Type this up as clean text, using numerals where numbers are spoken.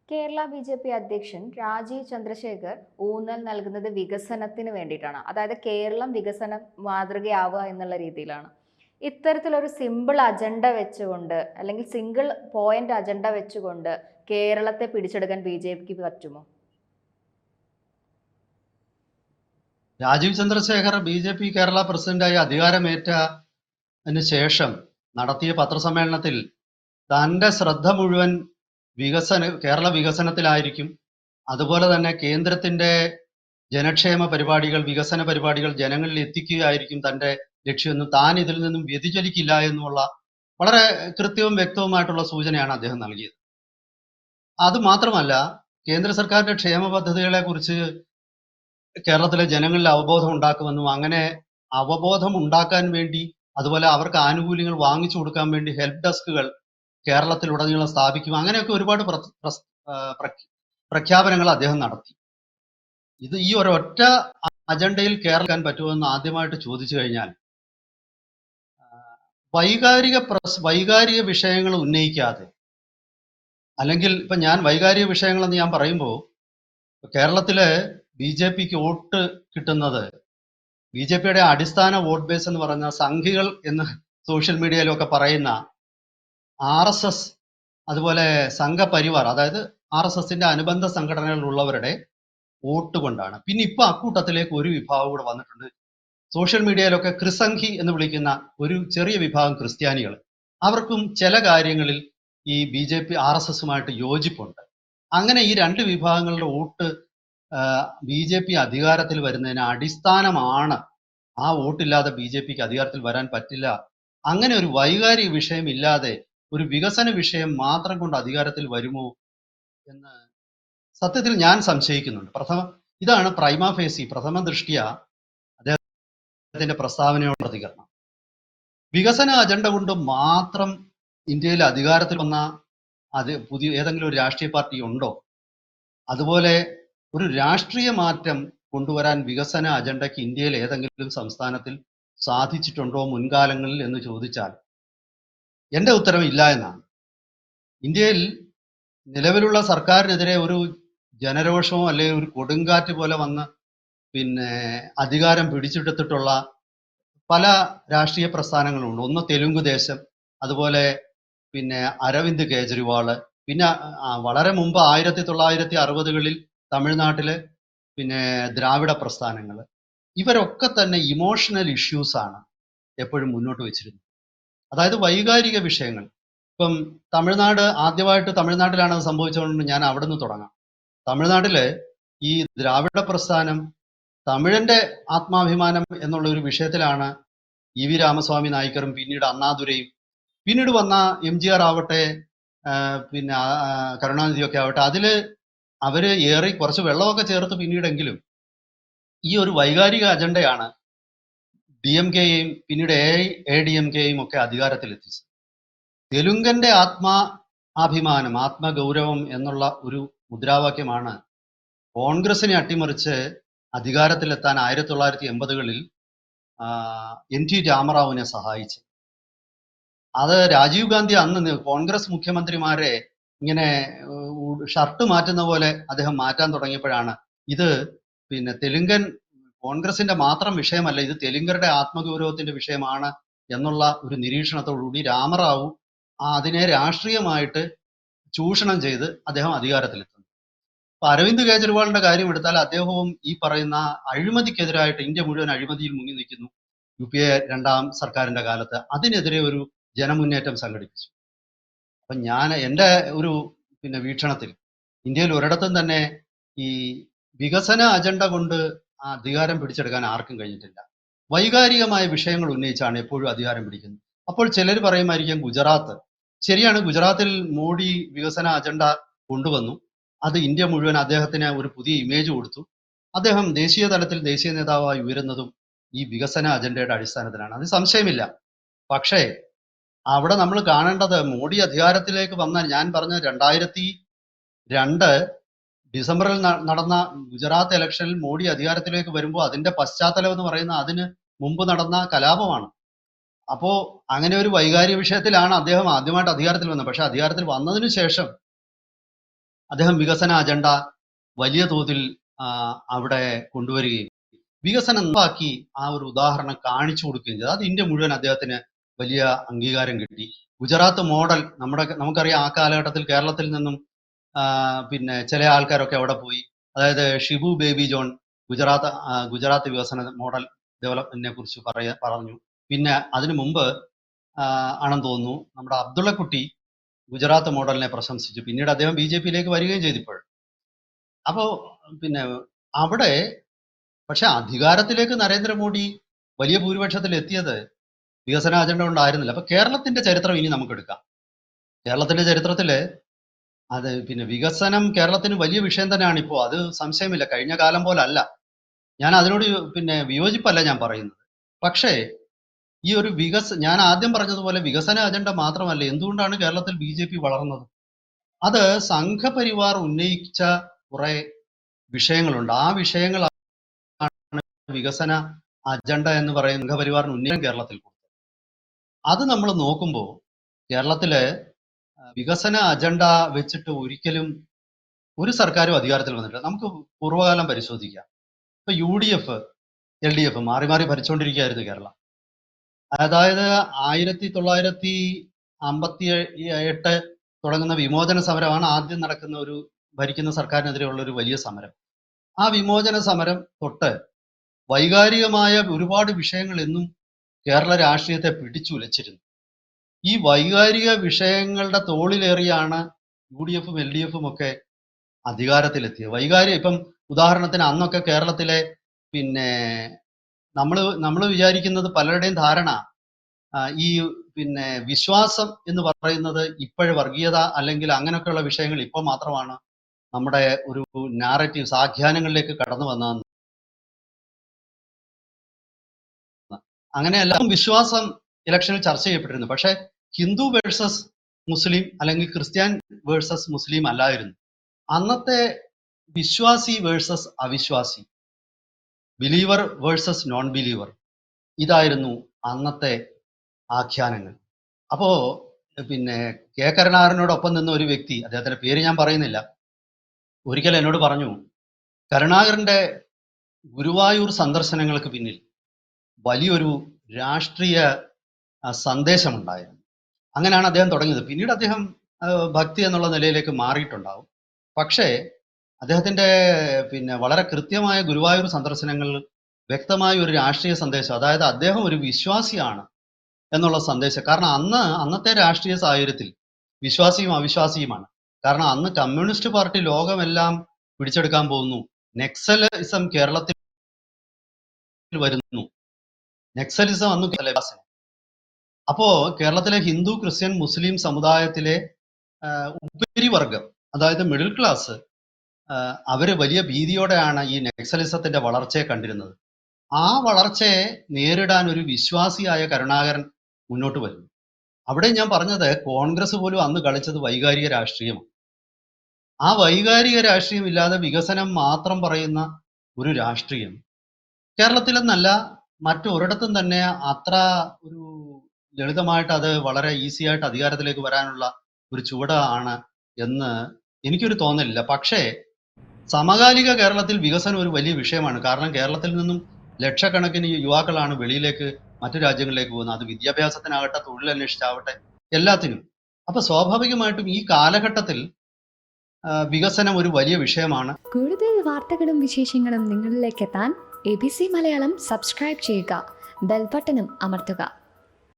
Kerala BJP. അധ്യക്ഷൻ രാജീവ് ചന്ദ്രശേഖർ ഊന്നൽ നൽകുന്നത് വികസനത്തിന് വേണ്ടിയിട്ടാണ്. അതായത് കേരളം വികസനം മാതൃകയാവുക എന്നുള്ള രീതിയിലാണ്. ഇത്തരത്തിലൊരു സിമ്പിൾ അജണ്ട വെച്ചുകൊണ്ട് അല്ലെങ്കിൽ സിംഗിൾ പോയിന്റ് അജണ്ട വെച്ചുകൊണ്ട് കേരളത്തെ പിടിച്ചെടുക്കാൻ ബി.ജെ.പിക്ക് പറ്റുമോ? രാജീവ് ചന്ദ്രശേഖർ ബി.ജെ.പി. കേരള പ്രസിഡന്റായി അധികാരമേറ്റതിന് ശേഷം നടത്തിയ പത്രസമ്മേളനത്തിൽ തന്റെ ശ്രദ്ധ മുഴുവൻ കേരള വികസനത്തിലായിരിക്കും. അതുപോലെ തന്നെ കേന്ദ്രത്തിന്റെ ജനക്ഷേമ പരിപാടികൾ, വികസന പരിപാടികൾ ജനങ്ങളിൽ എത്തിക്കുകയായിരിക്കും തന്റെ ലക്ഷ്യമെന്നും താൻ ഇതിൽ നിന്നും വ്യതിചലിക്കില്ല എന്നുമുള്ള വളരെ കൃത്യവും വ്യക്തവുമായിട്ടുള്ള സൂചനയാണ് അദ്ദേഹം നൽകിയത്. അത് മാത്രമല്ല, കേന്ദ്ര സർക്കാരിന്റെ ക്ഷേമ പദ്ധതികളെ കുറിച്ച് കേരളത്തിലെ ജനങ്ങളിൽ അവബോധം ഉണ്ടാക്കുമെന്നും അങ്ങനെ അവബോധം ഉണ്ടാക്കാൻ വേണ്ടി, അതുപോലെ അവർക്ക് ആനുകൂല്യങ്ങൾ വാങ്ങിച്ചു കൊടുക്കാൻ വേണ്ടി ഹെൽപ്പ് ഡെസ്കുകൾ കേരളത്തിലുടനീളം സ്ഥാപിക്കും, അങ്ങനെയൊക്കെ ഒരുപാട് പ്രഖ്യാപനങ്ങൾ അദ്ദേഹം നടത്തി. ഈ ഒരൊറ്റ അജണ്ടയിൽ കേരളക്കാൻ പറ്റുമെന്ന് ആദ്യമായിട്ട് ചോദിച്ചു കഴിഞ്ഞാൽ, വൈകാരിക വിഷയങ്ങൾ ഉന്നയിക്കാതെ, അല്ലെങ്കിൽ ഇപ്പൊ വൈകാരിക വിഷയങ്ങളെന്ന് ഞാൻ പറയുമ്പോൾ കേരളത്തിലെ ബി.ജെ.പിക്ക് വോട്ട് കിട്ടുന്നത്, ബി.ജെ.പിയുടെ അടിസ്ഥാന വോട്ട് ബേസ് എന്ന് പറഞ്ഞ സംഘികൾ എന്ന് സോഷ്യൽ മീഡിയയിലൊക്കെ പറയുന്ന RSS, അതുപോലെ സംഘപരിവാർ, അതായത് RSSന്റെ അനുബന്ധ സംഘടനകളിലുള്ളവരുടെ വോട്ട് കൊണ്ടാണ്. പിന്നെ ഇപ്പൊ അക്കൂട്ടത്തിലേക്ക് ഒരു വിഭാഗം കൂടെ വന്നിട്ടുണ്ട്. സോഷ്യൽ മീഡിയയിലൊക്കെ ക്രിസംഖി എന്ന് വിളിക്കുന്ന ഒരു ചെറിയ വിഭാഗം ക്രിസ്ത്യാനികൾ. അവർക്കും ചില കാര്യങ്ങളിൽ ഈ ബി.ജെ.പി. RSSുമായിട്ട് യോജിപ്പുണ്ട്. അങ്ങനെ ഈ രണ്ട് വിഭാഗങ്ങളുടെ വോട്ട് ബി.ജെ.പി. അധികാരത്തിൽ വരുന്നതിന് അടിസ്ഥാനമാണ്. ആ വോട്ടില്ലാതെ ബി.ജെ.പിക്ക് അധികാരത്തിൽ വരാൻ പറ്റില്ല. അങ്ങനെ ഒരു വൈകാരിക വിഷയം ഇല്ലാതെ ഒരു വികസന വിഷയം മാത്രം കൊണ്ട് അധികാരത്തിൽ വരുമോ എന്ന് സത്യത്തിൽ ഞാൻ സംശയിക്കുന്നുണ്ട്. ഇതാണ് പ്രഥമ ദൃഷ്ടിയ അദ്ദേഹത്തിന്റെ പ്രസ്താവനയോട് പ്രതികരണം. വികസന അജണ്ട കൊണ്ട് മാത്രം ഇന്ത്യയിൽ അധികാരത്തിൽ വന്ന പുതിയ ഏതെങ്കിലും ഒരു രാഷ്ട്രീയ പാർട്ടി ഉണ്ടോ? അതുപോലെ ഒരു രാഷ്ട്രീയ മാറ്റം കൊണ്ടുവരാൻ വികസന അജണ്ടയ്ക്ക് ഇന്ത്യയിൽ ഏതെങ്കിലും സംസ്ഥാനത്തിൽ സാധിച്ചിട്ടുണ്ടോ മുൻകാലങ്ങളിൽ എന്ന് ചോദിച്ചാൽ എൻ്റെ ഉത്തരം ഇല്ല എന്നാണ്. ഇന്ത്യയിൽ നിലവിലുള്ള സർക്കാരിനെതിരെ ഒരു ജനരോഷമോ അല്ലെങ്കിൽ ഒരു കൊടുങ്കാറ്റ് പോലെ വന്ന് അധികാരം പിടിച്ചെടുത്തിട്ടുള്ള പല രാഷ്ട്രീയ പ്രസ്ഥാനങ്ങളുണ്ട്. ഒന്ന് തെലുങ്ക് ദേശം, അതുപോലെ അരവിന്ദ് കേജ്രിവാള്, പിന്നെ വളരെ മുമ്പ് 1960കളിൽ തമിഴ്നാട്ടിലെ ദ്രാവിഡ പ്രസ്ഥാനങ്ങൾ. ഇവരൊക്കെ തന്നെ ഇമോഷണൽ ഇഷ്യൂസ് ആണ് എപ്പോഴും മുന്നോട്ട് വെച്ചിരുന്നത്. അതായത് വൈകാരിക വിഷയങ്ങൾ. ഇപ്പം ആദ്യമായിട്ട് തമിഴ്നാട്ടിലാണ് അത് സംഭവിച്ചുകൊണ്ട് ഞാൻ അവിടെ നിന്ന് തുടങ്ങാം. തമിഴ്നാട്ടില് ഈ ദ്രാവിഡ പ്രസ്ഥാനം തമിഴന്റെ ആത്മാഭിമാനം എന്നുള്ള ഒരു വിഷയത്തിലാണ് ഇ വി രാമസ്വാമി നായ്ക്കറും പിന്നീട് അണ്ണാദുരയും പിന്നീട് വന്ന MGR ആവട്ടെ, കരുണാനിധിയൊക്കെ ആവട്ടെ, അതില് അവര് ഏറി കുറച്ച് വെള്ളമൊക്കെ ചേർത്ത് പിന്നീടെങ്കിലും ഈ ഒരു വൈകാരിക അജണ്ടയാണ് DMKയെയും പിന്നീട് ADMKയെയും ഒക്കെ അധികാരത്തിലെത്തിച്ചത്. തെലുങ്കന്റെ ആത്മാഭിമാനം, ആത്മഗൗരവം എന്നുള്ള ഒരു മുദ്രാവാക്യമാണ് കോൺഗ്രസിനെ അട്ടിമറിച്ച് അധികാരത്തിലെത്താൻ 1980കളിൽ NT രാമറാവുവിനെ സഹായിച്ചു. അത് രാജീവ് ഗാന്ധി അന്ന് കോൺഗ്രസ് മുഖ്യമന്ത്രിമാരെ ഇങ്ങനെ ഷർട്ട് മാറ്റുന്ന പോലെ അദ്ദേഹം മാറ്റാൻ തുടങ്ങിയപ്പോഴാണ് ഇത് തെലുങ്കൻ കോൺഗ്രസിന്റെ മാത്രം വിഷയമല്ല, ഇത് തെലുങ്കരുടെ ആത്മഗൗരവത്തിന്റെ വിഷയമാണ് എന്നുള്ള ഒരു നിരീക്ഷണത്തോടുകൂടി രാമറാവു അതിനെ രാഷ്ട്രീയമായിട്ട് ചൂഷണം ചെയ്ത് അദ്ദേഹം അധികാരത്തിലെത്തുന്നു. അപ്പൊ അരവിന്ദ് കേജ്രിവാളിന്റെ കാര്യം എടുത്താൽ അദ്ദേഹവും ഈ പറയുന്ന അഴിമതിക്കെതിരായിട്ട്, ഇന്ത്യ മുഴുവൻ അഴിമതിയിൽ മുങ്ങി നിൽക്കുന്നു UPA രണ്ടാം സർക്കാരിന്റെ കാലത്ത്, അതിനെതിരെ ഒരു ജനമുന്നേറ്റം സംഘടിപ്പിച്ചു. അപ്പൊ എൻ്റെ ഒരു വീക്ഷണത്തിൽ ഇന്ത്യയിൽ ഒരിടത്തും തന്നെ ഈ വികസന അജണ്ട കൊണ്ട് അധികാരം പിടിച്ചെടുക്കാൻ ആർക്കും കഴിഞ്ഞിട്ടില്ല. വൈകാരികമായ വിഷയങ്ങൾ ഉന്നയിച്ചാണ് എപ്പോഴും അധികാരം പിടിക്കുന്നത്. അപ്പോൾ ചിലർ പറയുമായിരിക്കും ഗുജറാത്ത്. ശരിയാണ്, ഗുജറാത്തിൽ മോഡി വികസന അജണ്ട കൊണ്ടുവന്നു. അത് ഇന്ത്യ മുഴുവൻ അദ്ദേഹത്തിന് ഒരു പുതിയ ഇമേജ് കൊടുത്തു. അദ്ദേഹം ദേശീയ തലത്തിൽ ദേശീയ നേതാവായി ഉയരുന്നതും ഈ വികസന അജണ്ടയുടെ അടിസ്ഥാനത്തിലാണ്, അത് സംശയമില്ല. പക്ഷേ അവിടെ നമ്മൾ കാണേണ്ടത്, മോഡി അധികാരത്തിലേക്ക് വന്ന, ഞാൻ പറഞ്ഞ 2002 ഡിസംബറിൽ നടന്ന ഗുജറാത്ത് ഇലക്ഷനിൽ മോഡി അധികാരത്തിലേക്ക് വരുമ്പോൾ അതിന്റെ പശ്ചാത്തലം എന്ന് പറയുന്ന അതിന് മുമ്പ് നടന്ന കലാപമാണ്. അപ്പോ അങ്ങനെ ഒരു വൈകാരിക വിഷയത്തിലാണ് അദ്ദേഹം ആദ്യമായിട്ട് അധികാരത്തിൽ വന്നത്. പക്ഷെ അധികാരത്തിൽ വന്നതിന് ശേഷം അദ്ദേഹം വികസന അജണ്ട വലിയ തോതിൽ അവിടെ കൊണ്ടുവരികയും വികസനം നടപ്പാക്കി ആ ഒരു ഉദാഹരണം കാണിച്ചു കൊടുക്കുകയും ചെയ്തു. അത് ഇന്ത്യ മുഴുവൻ അദ്ദേഹത്തിന് വലിയ അംഗീകാരം കിട്ടി. ഗുജറാത്ത് മോഡൽ നമുക്കറിയാം, ആ കാലഘട്ടത്തിൽ കേരളത്തിൽ നിന്നും പിന്നെ ചില ആൾക്കാരൊക്കെ അവിടെ പോയി. അതായത് ഷിബു ബേബി ജോൺ ഗുജറാത്ത് വികസന മോഡൽ ഡെവലപ്മെന്റിനെ കുറിച്ച് പറഞ്ഞു. പിന്നെ അതിനു മുമ്പ് ആണെന്ന് തോന്നുന്നു നമ്മുടെ അബ്ദുള്ളക്കുട്ടി ഗുജറാത്ത് മോഡലിനെ പ്രശംസിച്ചു. പിന്നീട് അദ്ദേഹം BJP-യിലേക്ക് വരികയും ചെയ്തിപ്പോൾ. അപ്പോൾ പിന്നെ അവിടെ പക്ഷെ അധികാരത്തിലേക്ക് നരേന്ദ്രമോദി വലിയ ഭൂരിപക്ഷത്തിൽ എത്തിയത് വികസന അജണ്ട കൊണ്ടായിരുന്നില്ല. അപ്പൊ കേരളത്തിന്റെ ചരിത്രം ഇനി നമുക്ക് എടുക്കാം. കേരളത്തിന്റെ ചരിത്രത്തില് അത് പിന്നെ വികസനം കേരളത്തിന് വലിയ വിഷയം തന്നെയാണ് ഇപ്പോൾ, അത് സംശയമില്ല. കഴിഞ്ഞ കാലം പോലെ അല്ല. ഞാൻ അതിനോട് പിന്നെ വിയോജിപ്പല്ല ഞാൻ പറയുന്നത്. പക്ഷേ ഈ ഒരു ഞാൻ ആദ്യം പറഞ്ഞതുപോലെ വികസന അജണ്ട മാത്രമല്ല, എന്തുകൊണ്ടാണ് കേരളത്തിൽ BJP വളർന്നത്? അത് സംഘപരിവാർ ഉന്നയിച്ച കുറെ വിഷയങ്ങളുണ്ട്. ആ വിഷയങ്ങളാണ് വികസന അജണ്ട എന്ന് പറയുന്ന സംഘപരിവാറിന് ഉന്നയം കേരളത്തിൽ കൊടുത്തത്. അത് നമ്മൾ നോക്കുമ്പോൾ കേരളത്തിലെ വികസന അജണ്ട വെച്ചിട്ട് ഒരിക്കലും ഒരു സർക്കാരും അധികാരത്തിൽ വന്നിട്ടില്ല. നമുക്ക് പൂർവ്വകാലം പരിശോധിക്കാം. ഇപ്പൊ UDF LDF മാറി മാറി ഭരിച്ചുകൊണ്ടിരിക്കുകയായിരുന്നു കേരളം. അതായത് 1958 തുടങ്ങുന്ന വിമോചന സമരമാണ് ആദ്യം നടക്കുന്ന ഒരു ഭരിക്കുന്ന സർക്കാരിനെതിരെയുള്ള ഒരു വലിയ സമരം. ആ വിമോചന സമരം തൊട്ട് വൈകാരികമായ ഒരുപാട് വിഷയങ്ങൾ എന്നും കേരള രാഷ്ട്രീയത്തെ പിടിച്ചുലച്ചിരുന്നു. ഈ വൈകാരിക വിഷയങ്ങളുടെ തോളിലേറിയാണ് UDF-ഉം LDF-ഉം ഒക്കെ അധികാരത്തിലെത്തിയത്. ഇപ്പം ഉദാഹരണത്തിന് അന്നൊക്കെ കേരളത്തിലെ പിന്നെ നമ്മൾ വിചാരിക്കുന്നത്, പലരുടെയും ധാരണ ഈ പിന്നെ വിശ്വാസം എന്ന് പറയുന്നത് ഇപ്പോഴ് വർഗീയത അല്ലെങ്കിൽ അങ്ങനെയൊക്കെയുള്ള വിഷയങ്ങൾ ഇപ്പൊ മാത്രമാണ് നമ്മുടെ ഒരു നാരറ്റീവ്സ് ആഖ്യാനങ്ങളിലേക്ക് കടന്നു വന്നതെന്ന്. അങ്ങനെയല്ല, വിശ്വാസം ഇലക്ഷനിൽ ചർച്ച ചെയ്യപ്പെട്ടിരുന്നു. പക്ഷെ ഹിന്ദു വേഴ്സസ് മുസ്ലിം അല്ലെങ്കിൽ ക്രിസ്ത്യൻ വേഴ്സസ് മുസ്ലിം അല്ലായിരുന്നു. അന്നത്തെ വിശ്വാസി വേഴ്സസ് അവിശ്വാസി, ബിലീവർ വേഴ്സസ് നോൺ ബിലീവർ, ഇതായിരുന്നു അന്നത്തെ ആഖ്യാനങ്ങൾ. അപ്പോ പിന്നെ കെ കരുണാകരനോടൊപ്പം നിന്ന ഒരു വ്യക്തി, അദ്ദേഹത്തിന്റെ പേര് ഞാൻ പറയുന്നില്ല, ഒരിക്കൽ എന്നോട് പറഞ്ഞു, കരുണാകരന്റെ ഗുരുവായൂർ സന്ദർശനങ്ങൾക്ക് പിന്നിൽ വലിയൊരു രാഷ്ട്രീയ സന്ദേശമുണ്ടായിരുന്നു. അങ്ങനെയാണ് അദ്ദേഹം തുടങ്ങിയത്. പിന്നീട് അദ്ദേഹം ഭക്തി എന്നുള്ള നിലയിലേക്ക് മാറിയിട്ടുണ്ടാവും. പക്ഷേ അദ്ദേഹത്തിന്റെ പിന്നെ വളരെ കൃത്യമായ ഗുരുവായൂർ സന്ദർശനങ്ങൾ വ്യക്തമായ ഒരു രാഷ്ട്രീയ സന്ദേശം, അതായത് അദ്ദേഹം ഒരു വിശ്വാസിയാണ് എന്നുള്ള സന്ദേശം. കാരണം അന്നത്തെ രാഷ്ട്രീയ സാഹചര്യത്തിൽ വിശ്വാസിയും അവിശ്വാസിയുമാണ്. കാരണം അന്ന് കമ്മ്യൂണിസ്റ്റ് പാർട്ടി ലോകമെല്ലാം പിടിച്ചെടുക്കാൻ പോകുന്നു, നെക്സലിസം കേരളത്തിൽ വരുന്നു, നെക്സലിസം അന്ന് അപ്പോ കേരളത്തിലെ ഹിന്ദു ക്രിസ്ത്യൻ മുസ്ലിം സമുദായത്തിലെ ഉപരിവർഗം, അതായത് മിഡിൽ ക്ലാസ്, അവര് വലിയ ഭീതിയോടെയാണ് ഈ നെക്സലിസത്തിന്റെ വളർച്ചയെ കണ്ടിരുന്നത്. ആ വളർച്ചയെ നേരിടാൻ ഒരു വിശ്വാസിയായ കരുണാകരൻ മുന്നോട്ട് വരുന്നു. അവിടെ ഞാൻ പറഞ്ഞത്, കോൺഗ്രസ് പോലും അന്ന് കളിച്ചത് വൈകാരിക രാഷ്ട്രീയമാണ്. ആ വൈകാരിക രാഷ്ട്രീയം ഇല്ലാതെ വികസനം മാത്രം പറയുന്ന ഒരു രാഷ്ട്രീയം കേരളത്തിലെന്നല്ല മറ്റൊരിടത്തും തന്നെ അത്ര ഒരു ലളിതമായിട്ട് അത് വളരെ ഈസി ആയിട്ട് അധികാരത്തിലേക്ക് വരാനുള്ള ഒരു ചുവടാണ് എന്ന് എനിക്കൊരു തോന്നലില്ല. പക്ഷേ സമകാലിക കേരളത്തിൽ വികസനം ഒരു വലിയ വിഷയമാണ്. കാരണം കേരളത്തിൽ നിന്നും ലക്ഷക്കണക്കിന് യുവാക്കളാണ് വെളിയിലേക്ക് മറ്റു രാജ്യങ്ങളിലേക്ക് പോകുന്നത്. അത് വിദ്യാഭ്യാസത്തിനാകട്ടെ, തൊഴിലന്വേഷിച്ചാവട്ടെ, എല്ലാത്തിനും. അപ്പൊ സ്വാഭാവികമായിട്ടും ഈ കാലഘട്ടത്തിൽ വികസനം ഒരു വലിയ വിഷയമാണ്. കൂടുതൽ വാർത്തകളും വിശേഷങ്ങളും നിങ്ങളിലേക്ക് എത്താൻ ABC മലയാളം സബ്സ്ക്രൈബ് ചെയ്യുക, ബെൽ ബട്ടണും അമർത്തുക.